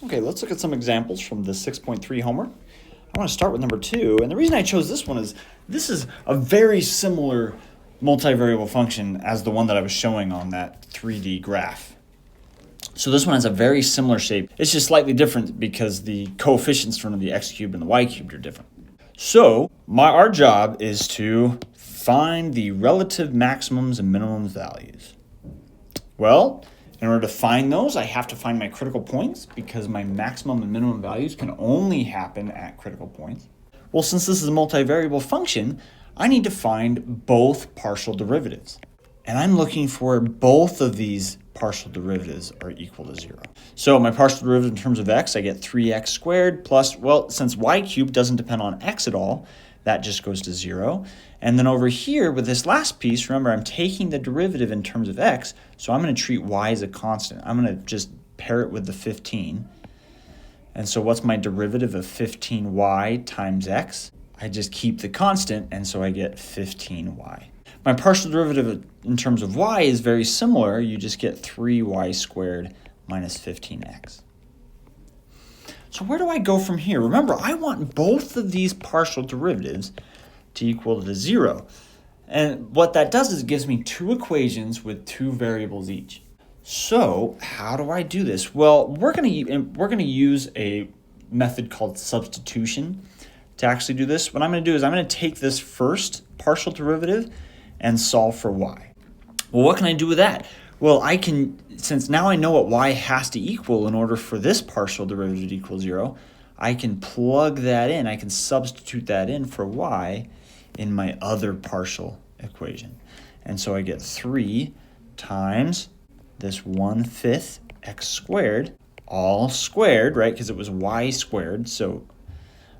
Okay, let's look at some examples from the 6.3 homework. I want to start with number 2, and the reason I chose this one is this is a very similar multivariable function as the one that I was showing on that 3D graph. So this one has a very similar shape. It's just slightly different because the coefficients from the x cubed and the y cubed are different. So our job is to find the relative maximums and minimum values. Well, in order to find those, I have to find my critical points because my maximum and minimum values can only happen at critical points. Well, since this is a multivariable function, I need to find both partial derivatives. And I'm looking for both of these partial derivatives are equal to 0. So my partial derivative in terms of x, I get 3x squared plus, well, since y cubed doesn't depend on x at all, that just goes to 0. And then over here with this last piece, remember I'm taking the derivative in terms of x, so I'm going to treat y as a constant. I'm going to just pair it with the 15. And so what's my derivative of 15y times x? I just keep the constant, and so I get 15y. My partial derivative in terms of y is very similar. You just get 3y squared minus 15x. So where do I go from here? Remember, I want both of these partial derivatives to equal to 0. And what that does is it gives me two equations with two variables each. So how do I do this? Well, we're going to use a method called substitution to actually do this. What I'm going to do is I'm going to take this first partial derivative and solve for y. Well, what can I do with that? Well, I can, since now I know what y has to equal in order for this partial derivative to equal 0, I can plug that in. I can substitute that in for y in my other partial equation. And so I get 3 times this 1/5 x squared, all squared, right, because it was y squared. So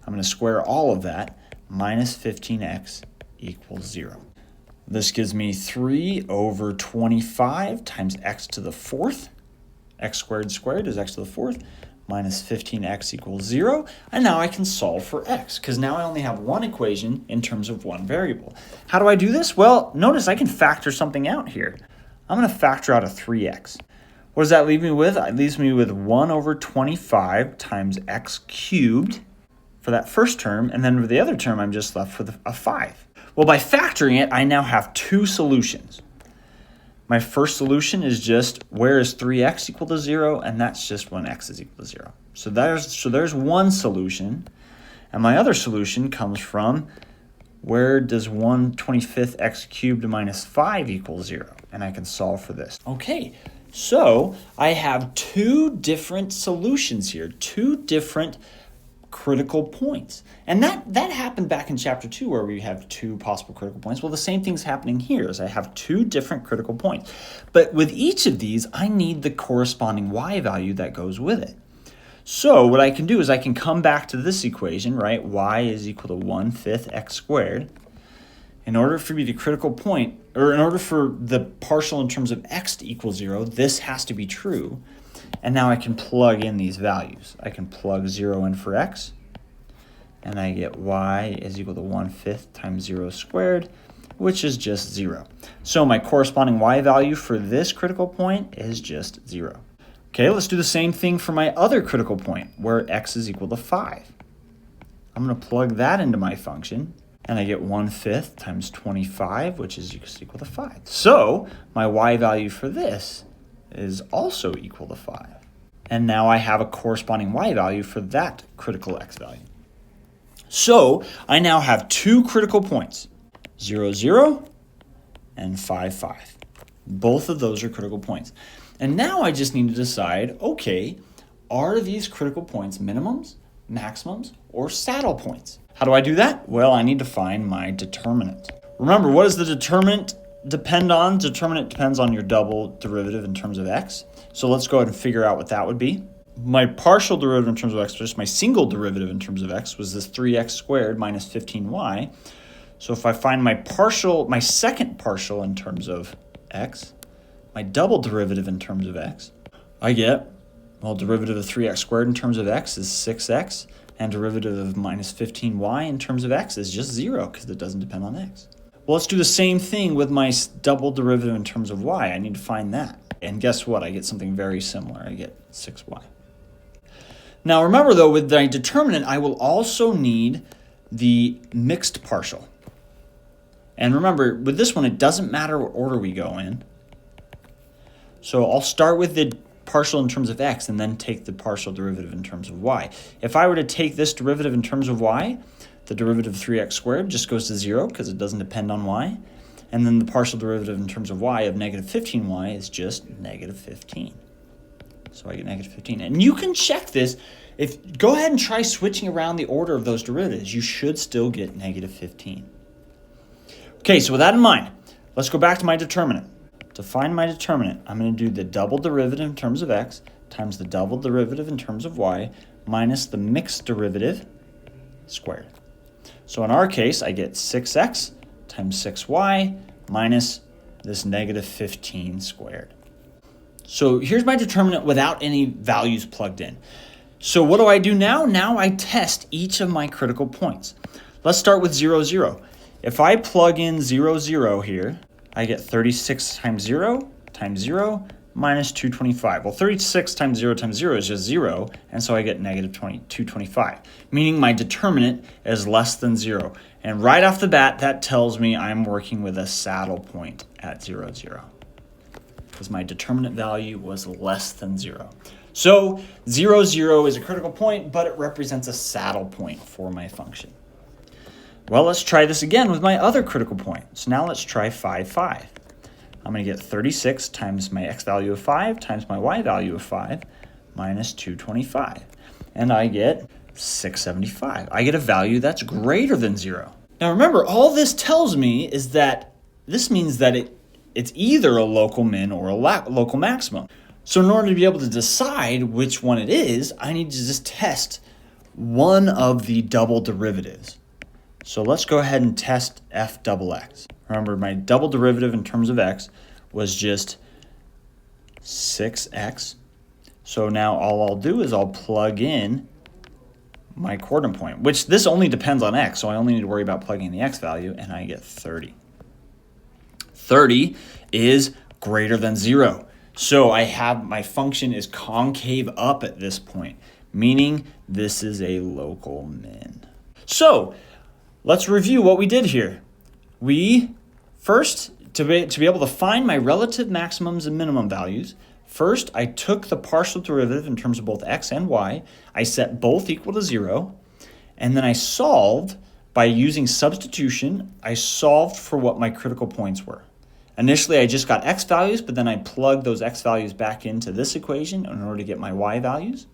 I'm going to square all of that, minus 15x equals 0. This gives me 3 over 25 times x to the 4th. X squared squared is x to the 4th minus 15x equals 0. And now I can solve for x because now I only have one equation in terms of one variable. How do I do this? Well, notice I can factor something out here. I'm going to factor out a 3x. What does that leave me with? It leaves me with 1 over 25 times x cubed for that first term. And then for the other term, I'm just left with a 5. Well, by factoring it, I now have two solutions. My first solution is just where is 3x equal to 0, and that's just when x is equal to 0. So there's one solution, and my other solution comes from where does 1/25 x cubed minus 5 equal 0, and I can solve for this. Okay, so I have two different solutions here, two different critical points. And that happened back in chapter 2 where we have two possible critical points. Well, the same thing's happening here is I have two different critical points. But with each of these, I need the corresponding y value that goes with it. So what I can do is I can come back to this equation, right? Y is equal to 1/5 x squared. In order for me the critical point, or in order for the partial in terms of x to equal 0, this has to be true. And now I can plug in these values. I can plug 0 in for x, and I get y is equal to 1/5 times 0 squared, which is just 0. So my corresponding y value for this critical point is just 0. Okay, let's do the same thing for my other critical point, where x is equal to 5. I'm going to plug that into my function, and I get 1/5 times 25, which is equal to 5. So my y value for this is also equal to 5. And now I have a corresponding y value for that critical x value. So I now have two critical points, 0, 0, and 5, 5. Both of those are critical points. And now I just need to decide, okay, are these critical points minimums, maximums, or saddle points? How do I do that? Well, I need to find my determinant. Remember, what does the determinant depend on? Determinant depends on your double derivative in terms of x. So let's go ahead and figure out what that would be. My partial derivative in terms of x, just my single derivative in terms of x, was this 3x squared minus 15y. So if I find my second partial in terms of x, my double derivative in terms of x, I get, well, derivative of 3x squared in terms of x is 6x, and derivative of minus 15y in terms of x is just 0 because it doesn't depend on x. Well, let's do the same thing with my double derivative in terms of y. I need to find that. And guess what? I get something very similar. I get 6y. Now remember though, with my determinant, I will also need the mixed partial. And remember, with this one, it doesn't matter what order we go in. So I'll start with the partial in terms of x and then take the partial derivative in terms of y. If I were to take this derivative in terms of y, the derivative of 3x squared just goes to 0 because it doesn't depend on y. And then the partial derivative in terms of y of negative 15y is just negative 15. So I get negative 15. And you can check this. Go ahead and try switching around the order of those derivatives. You should still get negative 15. Okay, so with that in mind, let's go back to my determinant. To find my determinant, I'm going to do the double derivative in terms of x times the double derivative in terms of y minus the mixed derivative squared. So in our case, I get 6x times 6y minus this negative 15 squared. So here's my determinant without any values plugged in. So what do I do now? Now I test each of my critical points. Let's start with 0, 0. If I plug in 0, 0 here, I get 36 times 0 minus 225. Well, 36 times 0 is just 0, and so I get negative 225, meaning my determinant is less than 0. And right off the bat, that tells me I'm working with a saddle point at 0, 0, because my determinant value was less than 0. So 0, 0 is a critical point, but it represents a saddle point for my function. Well, let's try this again with my other critical point. So now let's try 5, 5. I'm going to get 36 times my x value of 5 times my y value of 5 minus 225. And I get 675. I get a value that's greater than 0. Now remember, all this tells me is that this means that it's either a local min or a local maximum. So in order to be able to decide which one it is, I need to just test one of the double derivatives. So let's go ahead and test f double x. Remember, my double derivative in terms of x was just 6x. So now all I'll do is I'll plug in my coordinate point, which this only depends on x, so I only need to worry about plugging in the x value, and I get 30. 30 is greater than 0. So I have my function is concave up at this point, meaning this is a local min. So let's review what we did here. We first, to be able to find my relative maximums and minimum values, first I took the partial derivative in terms of both x and y. I set both equal to 0, and then I solved by using substitution. I solved for what my critical points were. Initially, I just got x values, but then I plugged those x values back into this equation in order to get my y values.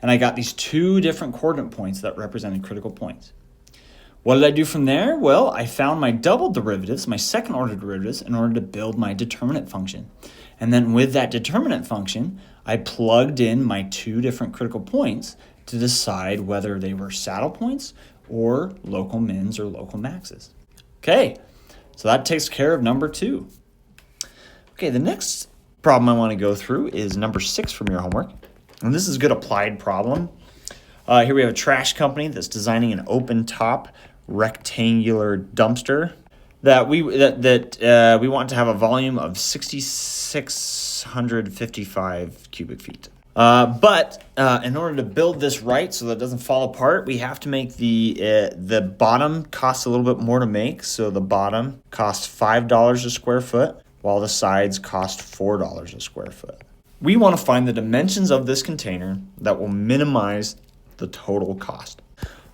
And I got these two different coordinate points that represented critical points. What did I do from there? Well, I found my double derivatives, my second order derivatives, in order to build my determinant function. And then with that determinant function, I plugged in my two different critical points to decide whether they were saddle points or local mins or local maxes. Okay, so that takes care of number 2. Okay, the next problem I want to go through is number 6 from your homework. And this is a good applied problem. Here we have a trash company that's designing an open top rectangular dumpster that we want to have a volume of 6,655 cubic feet. But in order to build this right so that it doesn't fall apart, we have to make the bottom cost a little bit more to make. So the bottom costs $5 a square foot, while the sides cost $4 a square foot. We want to find the dimensions of this container that will minimize the total cost.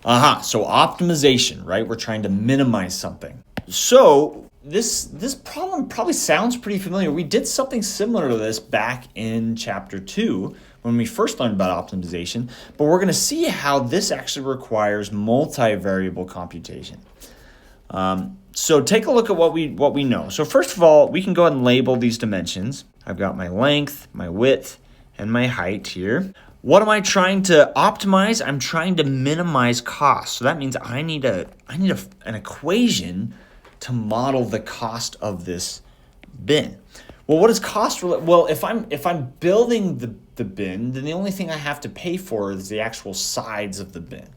So optimization, right? We're trying to minimize something. So this problem probably sounds pretty familiar. We did something similar to this back in chapter 2 when we first learned about optimization, but we're going to see how this actually requires multivariable computation. So take a look at what we know. So first of all, we can go ahead and label these dimensions. I've got my length, my width, and my height here. What am I trying to optimize? I'm trying to minimize cost. So that means I need an equation to model the cost of this bin. Well, what is cost? Well, if I'm building the bin, then the only thing I have to pay for is the actual sides of the bin.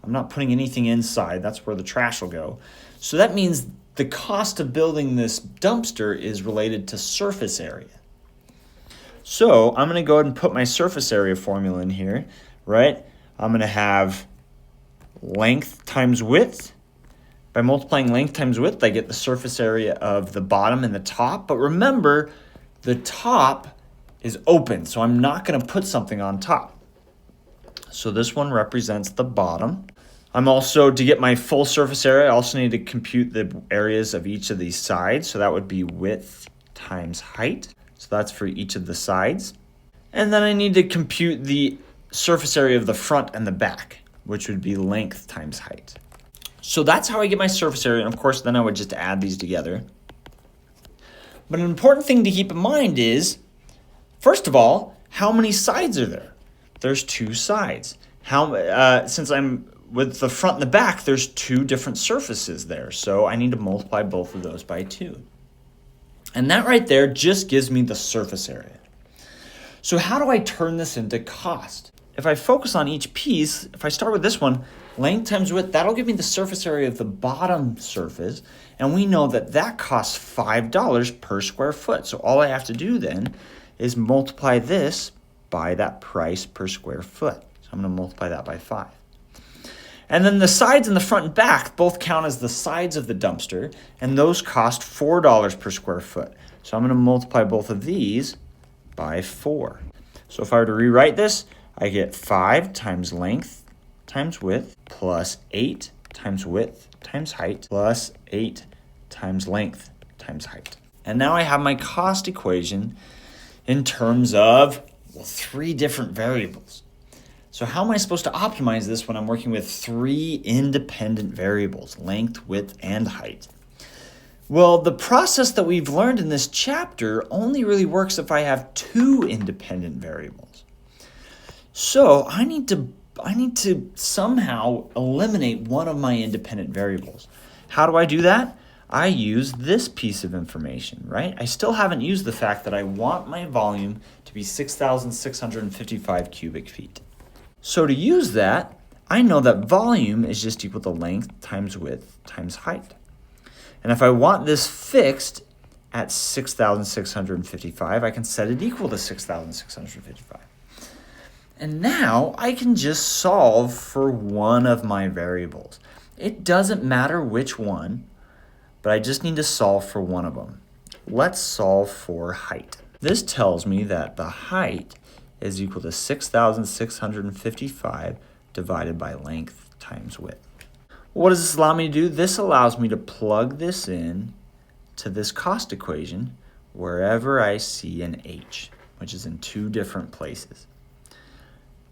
I'm not putting anything inside. That's where the trash will go. So that means the cost of building this dumpster is related to surface area. So I'm going to go ahead and put my surface area formula in here, right? I'm going to have length times width. By multiplying length times width, I get the surface area of the bottom and the top. But remember, the top is open, so I'm not going to put something on top. So this one represents the bottom. I'm also, to get my full surface area, I also need to compute the areas of each of these sides. So that would be width times height. So that's for each of the sides. And then I need to compute the surface area of the front and the back, which would be length times height. So that's how I get my surface area. And of course, then I would just add these together. But an important thing to keep in mind is, first of all, how many sides are there? There's 2 sides. Since I'm with the front and the back, there's 2 different surfaces there. So I need to multiply both of those by 2. And that right there just gives me the surface area. So how do I turn this into cost? If I focus on each piece, if I start with this one, length times width, that'll give me the surface area of the bottom surface. And we know that that costs $5 per square foot. So all I have to do then is multiply this by that price per square foot. So I'm going to multiply that by 5. And then the sides and the front and back both count as the sides of the dumpster, and those cost $4 per square foot. So I'm going to multiply both of these by 4. So if I were to rewrite this, I get 5 times length times width plus 8 times width times height plus 8 times length times height. And now I have my cost equation in terms of 3 different variables. So how am I supposed to optimize this when I'm working with 3 independent variables, length, width, and height? Well, the process that we've learned in this chapter only really works if I have 2 independent variables. So I need to somehow eliminate one of my independent variables. How do I do that? I use this piece of information, right? I still haven't used the fact that I want my volume to be 6,655 cubic feet. So to use that, I know that volume is just equal to length times width times height. And if I want this fixed at 6,655, I can set it equal to 6,655. And now I can just solve for one of my variables. It doesn't matter which one, but I just need to solve for one of them. Let's solve for height. This tells me that the height is equal to 6,655 divided by length times width. What does this allow me to do? This allows me to plug this in to this cost equation wherever I see an H, which is in 2 different places.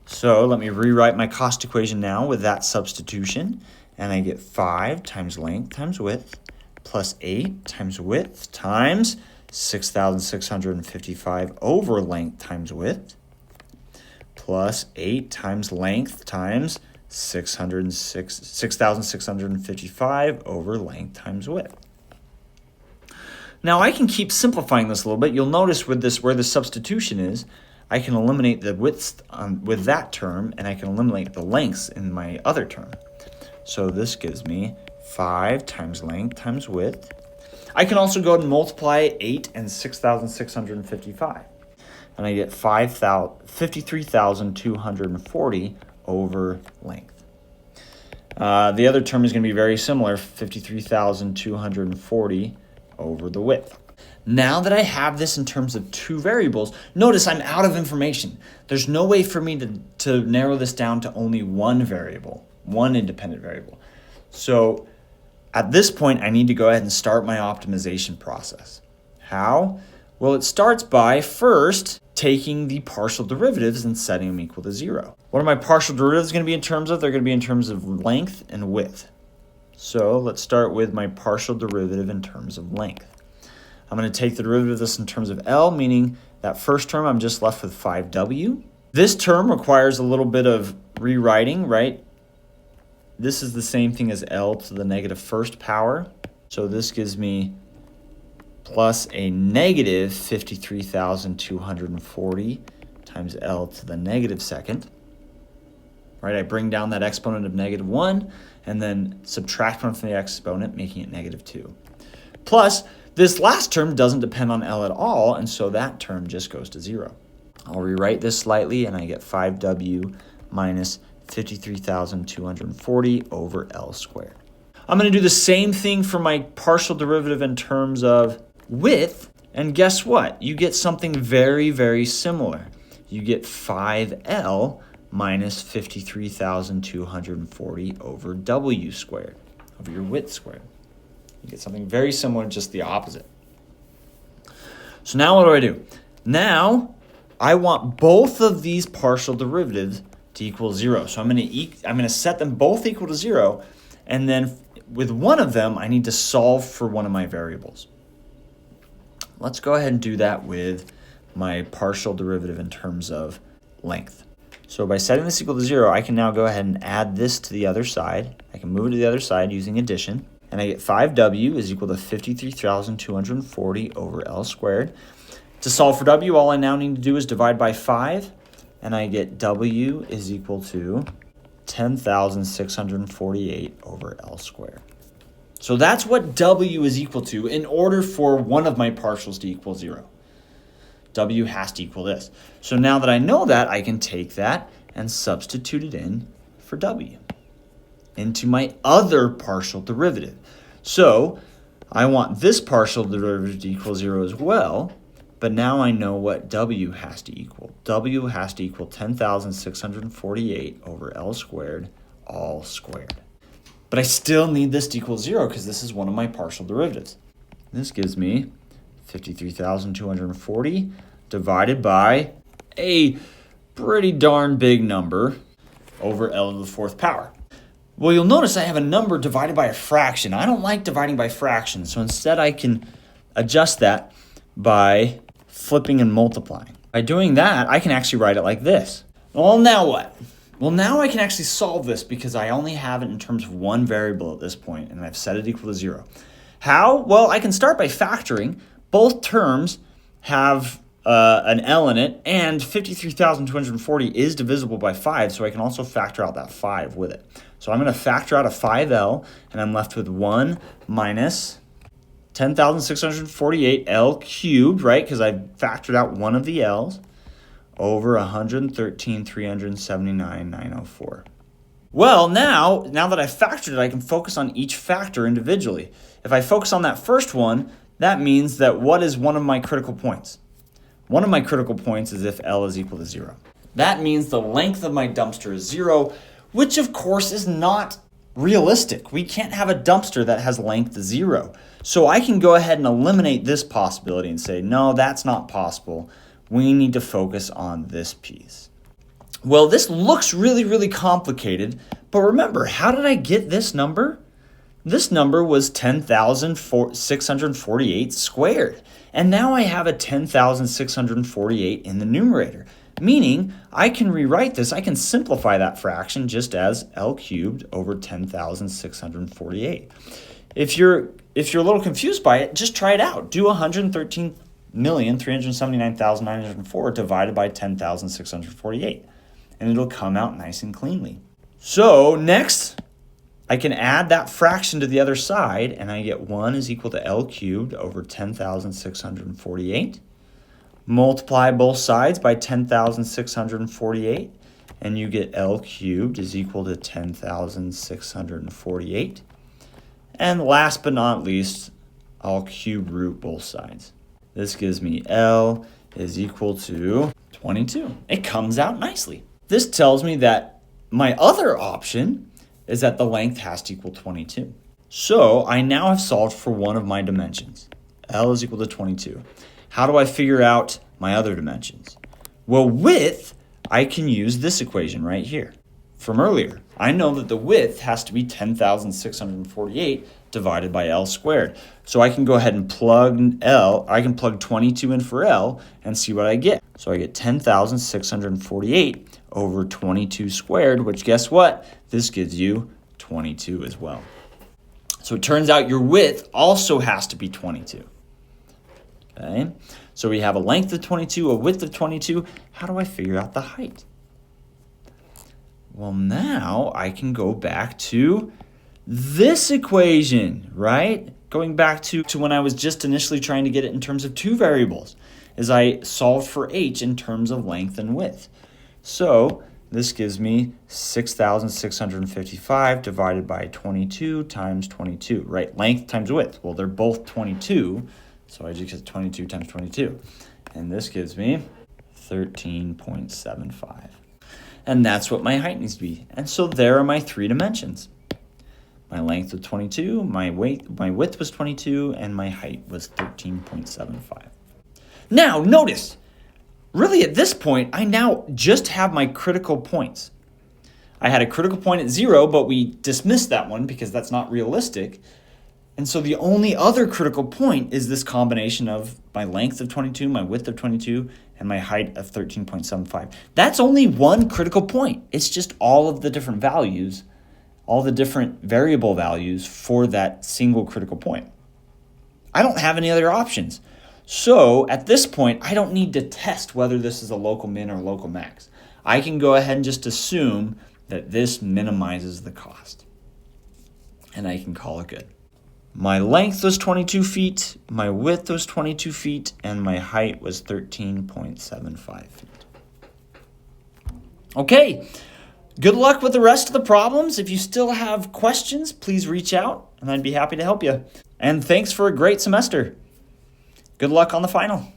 So let me rewrite my cost equation now with that substitution, and I get 5 times length times width plus 8 times width times 6,655 over length times width plus 8 times length times 6,655 over length times width. Now I can keep simplifying this a little bit. You'll notice with this, where the substitution is, I can eliminate the widths with that term, and I can eliminate the lengths in my other term. So this gives me 5 times length times width. I can also go ahead and multiply 8 and 6,655. And I get 53,240 over length. The other term is going to be very similar, 53,240 over the width. Now that I have this in terms of 2 variables, notice I'm out of information. There's no way for me to narrow this down to only one variable, one independent variable. So at this point, I need to go ahead and start my optimization process. How? Well, it starts by first taking the partial derivatives and setting them equal to 0. What are my partial derivatives going to be in terms of? They're going to be in terms of length and width. So let's start with my partial derivative in terms of length. I'm going to take the derivative of this in terms of L, meaning that first term I'm just left with 5W. This term requires a little bit of rewriting, right? This is the same thing as L to the negative first power. So this gives me plus a negative 53,240 times L to the negative second. Right, I bring down that exponent of negative 1 and then subtract 1 from the exponent, making it negative 2. Plus, this last term doesn't depend on L at all, and so that term just goes to 0. I'll rewrite this slightly, and I get 5w minus 53,240 over L squared. I'm going to do the same thing for my partial derivative in terms of width, and guess what? You get something very, very similar. You get 5L minus 53,240 over W squared, over your width squared. You get something very similar, just the opposite. So now what do? Now I want both of these partial derivatives to equal 0. So I'm going to set them both equal to 0, and then with one of them, I need to solve for one of my variables. Let's go ahead and do that with my partial derivative in terms of length. So by setting this equal to 0, I can now go ahead and add this to the other side. I can move it to the other side using addition. And I get 5w is equal to 53,240 over L squared. To solve for w, all I now need to do is divide by 5. And I get w is equal to 10,648 over L squared. So that's what w is equal to in order for one of my partials to equal 0. W has to equal this. So now that I know that, I can take that and substitute it in for w into my other partial derivative. So I want this partial derivative to equal 0 as well, but now I know what w has to equal. W has to equal 10,648 over L squared, all squared. But I still need this to equal 0 because this is one of my partial derivatives. This gives me 53,240 divided by a pretty darn big number over L to the 4th power. Well, you'll notice I have a number divided by a fraction. I don't like dividing by fractions, so instead I can adjust that by flipping and multiplying. By doing that, I can actually write it like this. Well, now what? Well, now I can actually solve this because I only have it in terms of one variable at this point, and I've set it equal to 0. How? Well, I can start by factoring. Both terms have an L in it, and 53,240 is divisible by 5, so I can also factor out that 5 with it. So I'm going to factor out a 5L, and I'm left with 1 minus 10,648 L cubed, right, because I factored out one of the L's, over 113,379,904. Well, now that I've factored it, I can focus on each factor individually. If I focus on that first one, that means that what is one of my critical points? One of my critical points is if L is equal to 0. That means the length of my dumpster is 0, which of course is not realistic. We can't have a dumpster that has length 0. So I can go ahead and eliminate this possibility and say, no, that's not possible. We need to focus on this piece. Well, this looks really, really complicated, but remember, how did I get this number? This number was 10,648 squared, and now I have a 10,648 in the numerator, meaning I can rewrite this, I can simplify that fraction just as L cubed over 10,648. If you're a little confused by it, just try it out. Do 113,379,904 divided by 10,648. And it'll come out nice and cleanly. So next, I can add that fraction to the other side, and I get 1 is equal to L cubed over 10,648. Multiply both sides by 10,648, and you get L cubed is equal to 10,648. And last but not least, I'll cube root both sides. This gives me L is equal to 22. It comes out nicely. This tells me that my other option is that the length has to equal 22. So I now have solved for one of my dimensions. L is equal to 22. How do I figure out my other dimensions? Well, width, I can use this equation right here from earlier. I know that the width has to be 10,648 divided by L squared. So I can go ahead and plug 22 in for L and see what I get. So I get 10,648 over 22 squared, which guess what? This gives you 22 as well. So it turns out your width also has to be 22. Okay, so we have a length of 22, a width of 22. How do I figure out the height? Well, now I can go back to this equation, right? Going back to when I was just initially trying to get it in terms of two variables. is I solved for h in terms of length and width. So this gives me 6,655 divided by 22 times 22, right? Length times width. Well, they're both 22, so I just get 22 times 22. And this gives me 13.75. And that's what my height needs to be. And so there are my three dimensions. My length was 22, my width was 22, and my height was 13.75. Now, notice, really at this point, I now just have my critical points. I had a critical point at 0, but we dismissed that one because that's not realistic. And so the only other critical point is this combination of my length of 22, my width of 22, and my height of 13.75. That's only one critical point. It's just all of the different values, all the different variable values for that single critical point. I don't have any other options. So at this point, I don't need to test whether this is a local min or a local max. I can go ahead and just assume that this minimizes the cost. And I can call it good. My length was 22 feet, my width was 22 feet, and my height was 13.75 feet. Okay, good luck with the rest of the problems. If you still have questions, please reach out, and I'd be happy to help you. And thanks for a great semester. Good luck on the final.